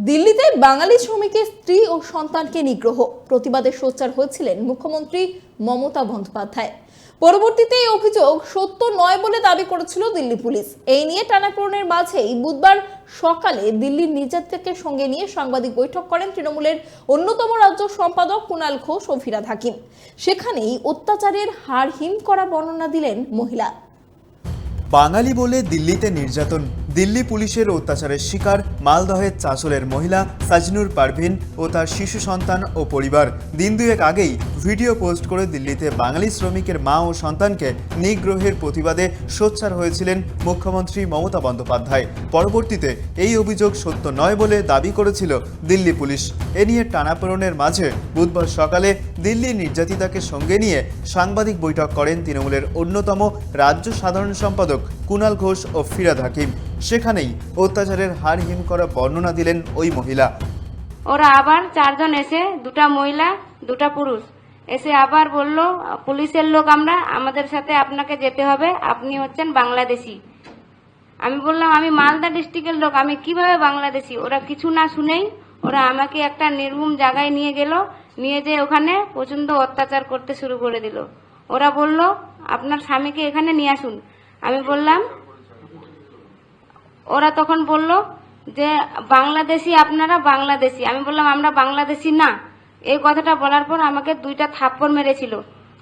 দিল্লিতে বাঙালি শ্রমিকের স্ত্রী ও সন্তানকে নিগ্রহ প্রতিবাদে সোচ্চার হয়েছিলেন মুখ্যমন্ত্রী মমতা বন্দ্যোপাধ্যায়। পরবর্তীতে এই অভিযোগ সত্য নয় বলে দাবি করেছিল দিল্লি পুলিশ। এই নিয়ে টানাপোড়েনের মাঝেই বুধবার সকালে দিল্লির নির্যাতিতাকে সঙ্গে নিয়ে সাংবাদিক বৈঠক করেন তৃণমূলের অন্যতম রাজ্য সম্পাদক কুণাল ঘোষ ও ফিরহাদ হাকিম। সেখানেই অত্যাচারের হার হিম করা বর্ণনা দিলেন মহিলা। বাঙালি বলে দিল্লিতে নির্যাতন, দিল্লি পুলিশের অত্যাচারের শিকার মালদহের চাঁচলের মহিলা সাজনুর পারভিন ও তার শিশু সন্তান ও পরিবার। দিন দুয়েক আগেই ভিডিও পোস্ট করে দিল্লিতে বাঙালি শ্রমিকের মা ও সন্তানকে নিগ্রহের প্রতিবাদে সোচ্চার হয়েছিলেন মুখ্যমন্ত্রী মমতা বন্দ্যোপাধ্যায়। পরবর্তীতে এই অভিযোগ সত্য নয় বলে দাবি করেছিল দিল্লি পুলিশ। এ নিয়ে টানাপোড়েনের মাঝে বুধবার সকালে দিল্লির নির্যাতিতাকে সঙ্গে নিয়ে সাংবাদিক বৈঠক করেন তৃণমূলের অন্যতম রাজ্য সাধারণ সম্পাদক কুণাল ঘোষ ও ফিরহাদ হাকিম। সেখানেই অত্যাচারের হার হিম করা বর্ণনা দিলেন ওই মহিলা। ওরা আবার চারজন এসে, দুটা মহিলা দুটা পুরুষ এসে আবার বলল, পুলিশের লোক আমরা, আমাদের সাথে আপনাকে যেতে হবে, আপনি হচ্ছেন বাংলাদেশি। আমি বললাম আমি মালদা ডিস্ট্রিক্টের লোক, আমি কিভাবে বাংলাদেশি? ওরা কিছু না শুনেই ওরা আমাকে একটা নির্ভুম জায়গায় নিয়ে গেল, নিয়ে যেয়ে ওখানে প্রচন্ড অত্যাচার করতে শুরু করে দিল। ওরা বলল আপনার স্বামীকে এখানে নিয়ে আসুন। আমি বললাম, ওরা তখন বলল যে বাংলাদেশি, আপনারা বাংলাদেশি। আমি বললাম আমরা বাংলাদেশি না। এই কথাটা বলার পর আমাকে দুইটা থাপ্পড় মেরেছিল।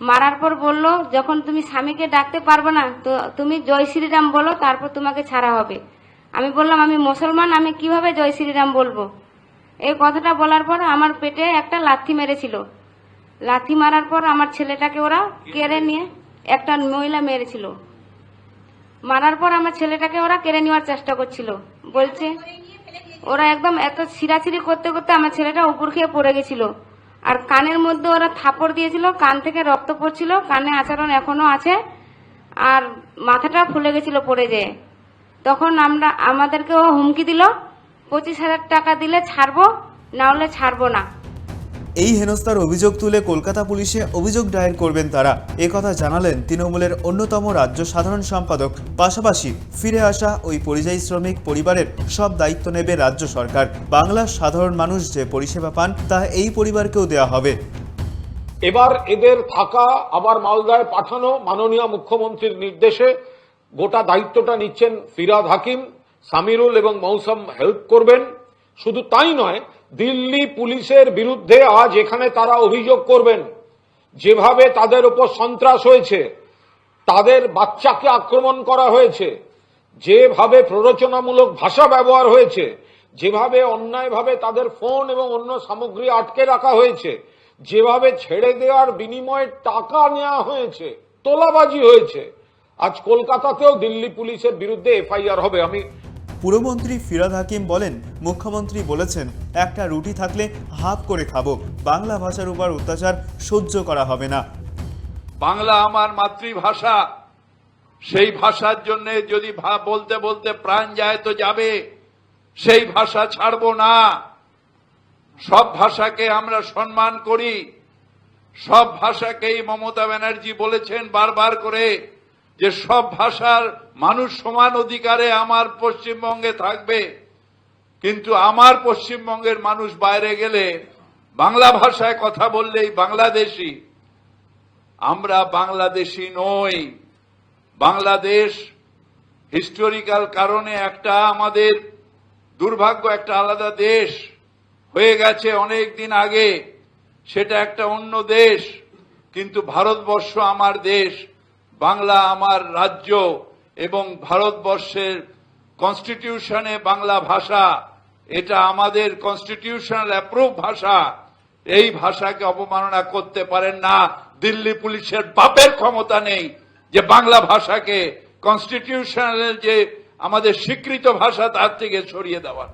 মারার পর বলল, যখন তুমি স্বামীকে ডাকতে পারবে না তো তুমি জয় শ্রীরাম বলো, তারপর তোমাকে ছাড়া হবে। আমি বললাম আমি মুসলমান, আমি কিভাবে জয় শ্রীরাম বলবো? এই কথাটা বলার পর আমার পেটে একটা লাথি মেরেছিল। লাথি মারার পর আমার ছেলেটাকে ওরা কেড়ে নিয়ে, একটা মহিলা মেরেছিল। মারার পর আমার ছেলেটাকে ওরা কেড়ে নেওয়ার চেষ্টা করছিল। বলছে ওরা একদম এত ছিঁড়াছিঁড়ি করতে করতে আমার ছেলেটা উপর খেয়ে পড়ে গেছিল। আর কানের মধ্যে ওরা থাপড় দিয়েছিল, কান থেকে রক্ত পড়ছিল, কানে আচরণ এখনো আছে, আর মাথাটা ফুলে গেছিল পড়ে যেয়ে। তখন আমাদেরকেও হুমকি দিল, 25,000 টাকা দিলে ছাড়বো, না হলে ছাড়বো না। এই হেনস্থার অভিযোগ তুলে কলকাতা পুলিশে অভিযোগ দায়ের করবেন তারা, একথা জানালেন তৃণমূলের অন্যতম রাজ্য সাধারণ সম্পাদক। পাশাপাশি ফিরে আসা ওই পরিযায়ী শ্রমিক পরিবারের সব দায়িত্ব নেবে রাজ্য সরকার। বাংলার সাধারণ মানুষ যে পরিষেবা পান তা এই পরিবারকেও দেওয়া হবে। এবার এদের থাকা আবার মালদায় পাঠানো, মাননীয় মুখ্যমন্ত্রীর নির্দেশে গোটা দায়িত্বটা নিচ্ছেন ফিরহাদ হাকিম, সামিরুল এবং মৌসুম হেল্প করবেন। শুধু তাই নয়, দিল্লি পুলিশের বিরুদ্ধে আজ এখানে তারা অভিযোগ করবেন, যেভাবে তাদের উপর সন্ত্রাস হয়েছে, তাদের বাচ্চাকে আক্রমণ করা হয়েছে, যেভাবে প্ররোচনামূলক ভাষা ব্যবহার হয়েছে, যেভাবে অন্যায়ভাবে তাদের ফোন এবং অন্য সামগ্রী আটকে রাখা হয়েছে, যেভাবে ছেড়ে দেওয়ার বিনিময়ে টাকা নেওয়া হয়েছে, তোলাবাজি হয়েছে। আজ কলকাতাতেও দিল্লি পুলিশের বিরুদ্ধে এফআইআর হবে। পুরমন্ত্রী ফিরহাদ হাকিম বলেন, মুখ্যমন্ত্রী বলেছেন একটা রুটি থাকলে হাফ করে খাবো, বাংলা ভাষার উপর অত্যাচার সহ্য করা হবে না। বাংলা আমার মাতৃভাষা, সেই ভাষার জন্য যদি বলতে বলতে প্রাণ যায় তো যাবে, সেই ভাষা ছাড়বো না। সব ভাষাকে আমরা সম্মান করি, সব ভাষাকেই মমতা ব্যানার্জি বলেছেন বারবার করে যে সব ভাষার মানুষ সমান অধিকারে আমার পশ্চিমবঙ্গে থাকবে। কিন্তু আমার পশ্চিমবঙ্গের মানুষ বাইরে গেলে বাংলা ভাষায় কথা বললেই বাংলাদেশি। আমরা বাংলাদেশি নই। বাংলাদেশ হিস্টোরিক্যাল কারণে একটা আমাদের দুর্ভাগ্য, একটা আলাদা দেশ হয়ে গেছে অনেক দিন আগে, সেটা একটা অন্য দেশ। কিন্তু ভারতবর্ষ আমার দেশ, বাংলা আমার রাজ্য, এবং ভারতবর্ষের কনস্টিটিউশনে বাংলা ভাষা, এটা আমাদের কনস্টিটিউশনাল অ্যাপ্রুভ ভাষা। এই ভাষাকে অবমাননা করতে পারেন না। দিল্লি পুলিশের বাপের ক্ষমতা নেই যে বাংলা ভাষাকে কনস্টিটিউশনাল যে আমাদের স্বীকৃত ভাষা তার থেকে সরিয়ে দেওয়ার।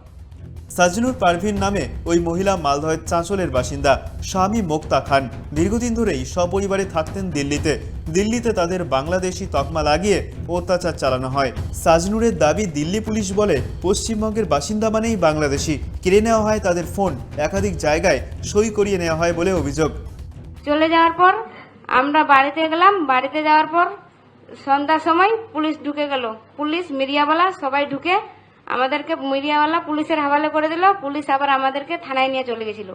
সাজনুর পারভিন নামে ওই মহিলা মালদহের চাঁচলের বাসিন্দা। স্বামী মোক্তা খান দীর্ঘদিন ধরেই সপরিবারে থাকতেন দিল্লিতে। দিল্লিতে তাদের বাংলাদেশি তকমা লাগিয়ে অত্যাচার চালানো হয়। সাজনুরের দাবি, দিল্লি পুলিশ বলে পশ্চিমবঙ্গের বাসিন্দা মানেই বাংলাদেশি। কেড়ে নেওয়া হয় তাদের ফোন, একাধিক জায়গায় সই করিয়ে নেওয়া হয় বলে অভিযোগ। চলে যাওয়ার পর আমরা বাড়িতে গেলাম, বাড়িতে যাওয়ার পর সন্ধ্যার সময় পুলিশ ঢুকে গেল, পুলিশ মিডিয়াওয়ালা সবাই ঢুকে আমাদেরকে মিডিয়াওয়ালা পুলিশের হাওয়ালে করে দিল। পুলিশ আবার আমাদেরকে থানায় নিয়ে চলে গেছিল।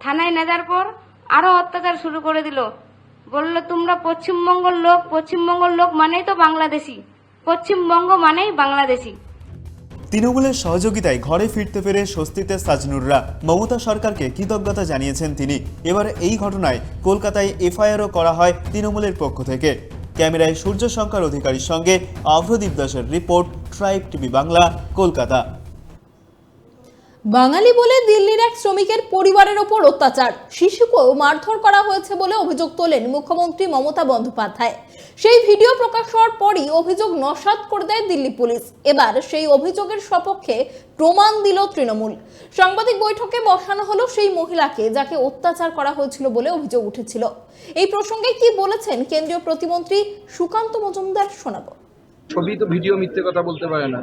থানায় নিয়ে যাওয়ার পর আরো অত্যাচার শুরু করে দিল। বললো তোমরা পশ্চিমবঙ্গের লোক মানেই তো বাংলাদেশি, পশ্চিমবঙ্গ মানেই বাংলাদেশি। তৃণমূলের সহযোগিতায় ঘরে ফিরতে পেরে স্বস্তিতে সাজনুররা মমতা সরকারকে কৃতজ্ঞতা জানিয়েছেন তিনি। এবার এই ঘটনায় কলকাতায় এফআইআরও করা হয় তৃণমূলের পক্ষ থেকে। ক্যামেরায় সূর্য শঙ্কর অধিকারীর সঙ্গে অভ্রদীপ দাসের report, tribe TV Bangla, Kolkata. বাঙালি বলে দিল্লির এক শ্রমিকের পরিবারের ওপর অত্যাচার, শিশুকেও মারধর করা হয়েছে বলে অভিযোগ তোলেন মুখ্যমন্ত্রী মমতা বন্দ্যোপাধ্যায়। সেই ভিডিও প্রকাশ হওয়ার পরই অভিযোগ নস্যাৎ করে দেয় দিল্লি পুলিশ। এবার সেই অভিযোগের সপক্ষে প্রমাণ দিল তৃণমূল। সাংবাদিক বৈঠকে বসানো হলো সেই মহিলাকে যাকে অত্যাচার করা হয়েছিল বলে অভিযোগ উঠেছিল। এই প্রসঙ্গে কি বলেছেন কেন্দ্রীয় প্রতিমন্ত্রী সুকান্ত মজুমদার শোনাবো। ছবি তো ভিডিও মিথ্যে কথা বলতে পারে না।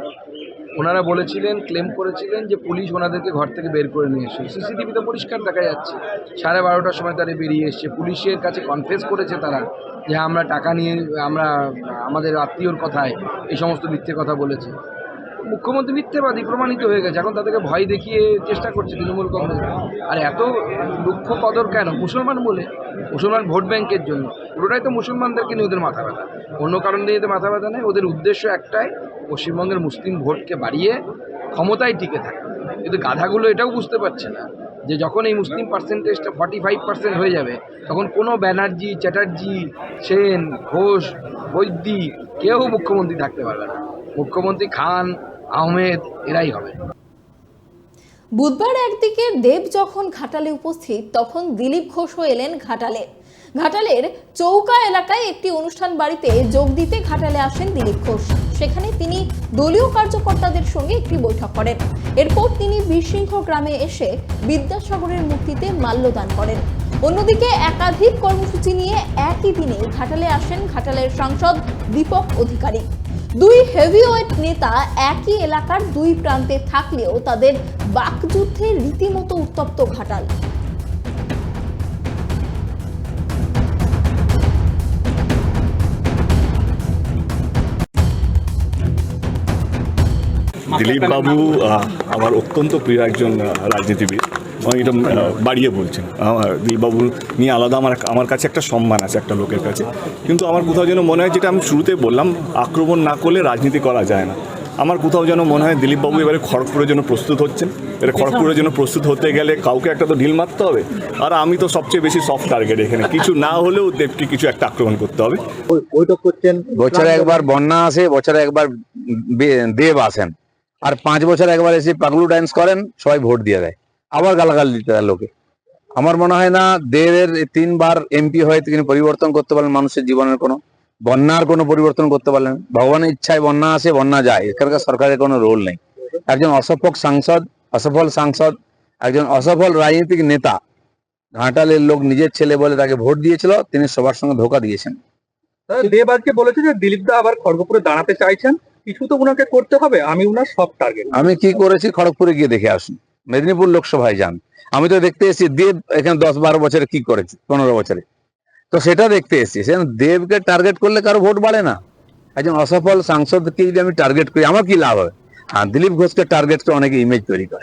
ওনারা বলেছিলেন, ক্লেম করেছিলেন যে পুলিশ ওনাদেরকে ঘর থেকে বের করে নিয়ে এসে, সিসিটিভিতে পরিষ্কার দেখা যাচ্ছে 12:30টার সময় তারা বেরিয়ে এসছে। পুলিশের কাছে কনফেস করেছে তারা যে আমরা টাকা নিয়ে, আমরা আমাদের আত্মীয়র কথায় এই সমস্ত মিথ্যে কথা বলেছে। মুখ্যমন্ত্রী মিথ্যেবাদী প্রমাণিত হয়ে গেছে। এখন তাদেরকে ভয় দেখিয়ে চেষ্টা করছে তৃণমূল কংগ্রেস। আর এত দুঃখ কদর কেন? মুসলমান বলে, মুসলমান ভোট ব্যাংকের জন্য। পুরোটাই তো মুসলমানদেরকে নিয়ে ওদের মাথা ব্যথা, অন্য কারণ নিয়ে তো মাথা ব্যথা নেই। ওদের উদ্দেশ্য একটাই, পশ্চিমবঙ্গের মুসলিম ভোটকে বাড়িয়ে ক্ষমতায় টিকে থাকে। কিন্তু গাধাগুলো এটাও বুঝতে পারছে না যে যখন এই মুসলিম পার্সেন্টেজটা 45% হয়ে যাবে, তখন কোনো ব্যানার্জি, চ্যাটার্জি, সেন, ঘোষ, বৈদ্যি কেউ মুখ্যমন্ত্রী থাকতে পারবে না। মুখ্যমন্ত্রী খান, আহমেদ এরাই হবে। বুধবার একদিকে দেব যখন ঘাটালে উপস্থিত, তখন দিলীপ ঘোষও এলেন ঘাটালে। ঘাটালের চৌকা এলাকায় একটি অনুষ্ঠান বাড়িতে যোগ দিতে ঘাটালে আসেন দিলীপ ঘোষ। সেখানে তিনি দলীয় কার্যকর্তাদের সঙ্গে একটি বৈঠক করেন। এরপর তিনি বীরসিংহ গ্রামে এসে বিদ্যাসাগরের মূর্তিতে মাল্যদান করেন। অন্যদিকে একাধিক কর্মসূচি নিয়ে একই দিনে ঘাটালে আসেন ঘাটালের সাংসদ দীপক অধিকারী। দুই হেভিওয়েট নেতা একই এলাকার দুই প্রান্তে থাকলেও তাদের বাকযুদ্ধে রীতিমতো উত্তপ্ত ঘাটাল। দিলীপ বাবু আমার অত্যন্ত প্রিয় একজন রাজনীতিবিদ। আমি এটা বাড়িয়ে বলছেন, আমার দিলীপবাবু নিয়ে আলাদা আমার কাছে একটা সম্মান আছে একটা লোকের কাছে। কিন্তু আমার কোথাও যেন মনে হয়, যেটা আমি শুরুতে বললাম, আক্রমণ না করলে রাজনীতি করা যায় না। আমার কোথাও যেন মনে হয় দিলীপবাবু এবারে খড়গপুরের জন্য প্রস্তুত হচ্ছেন। এবারে খড়গপুরের জন্য প্রস্তুত হতে গেলে কাউকে একটা তো ঢিল মারতে হবে। আর আমি তো সবচেয়ে বেশি সফট টার্গেট এখানে। কিছু না হলেও দেবকে কিছু একটা আক্রমণ করতে হবে। বৈঠক করছেন, বছরে একবার বন্যা আসে, বছরে একবার দেব আসেন, আর 5 বছর একবার এসে পাগলু ডান্স করেন, সবাই ভোট দিয়ে দেয়, আবার গালাগাল দিতে দেয় লোকে। আমার মনে হয় না দেবের 3 বার এমপি হয়ে তিনি পরিবর্তন করতে পারেন মানুষের জীবনের, কোনো বন্যার কোনো পরিবর্তন করতে পারলেন। ভগবানের ইচ্ছায় বন্যা আসে, বন্যা যায়, এখানকার সরকারের কোনো রোল নেই। একজন অসফল সাংসদ, একজন অসফল রাজনৈতিক নেতা, ঘাটালের লোক নিজের ছেলে বলে তাকে ভোট দিয়েছিল, তিনি সবার সঙ্গে ধোঁকা দিয়েছেন। দেব আজকে বলেছে যে দিলীপ দা আবার খড়গপুরে দাঁড়াতে চাইছেন, কিছু তো উনাকে করতে হবে, আমি উনার সব টার্গেট। আমি কি করেছি খড়গপুরে গিয়ে দেখে আসুন, মেদিনীপুর লোকসভায় যান। আমি তো দেখতে এসেছি দেব এখানে 10-12 বছরে কি করেছে, 15 বছরে, তো সেটা দেখতে এসেছি। সেখানে দেবকে টার্গেট করলে কারো ভোট বাড়ে না। একজন অসফল সাংসদকে যদি আমি টার্গেট করি, আমার কি লাভ হবে? দিলীপ ঘোষকে টার্গেট করে অনেকে ইমেজ তৈরি করে।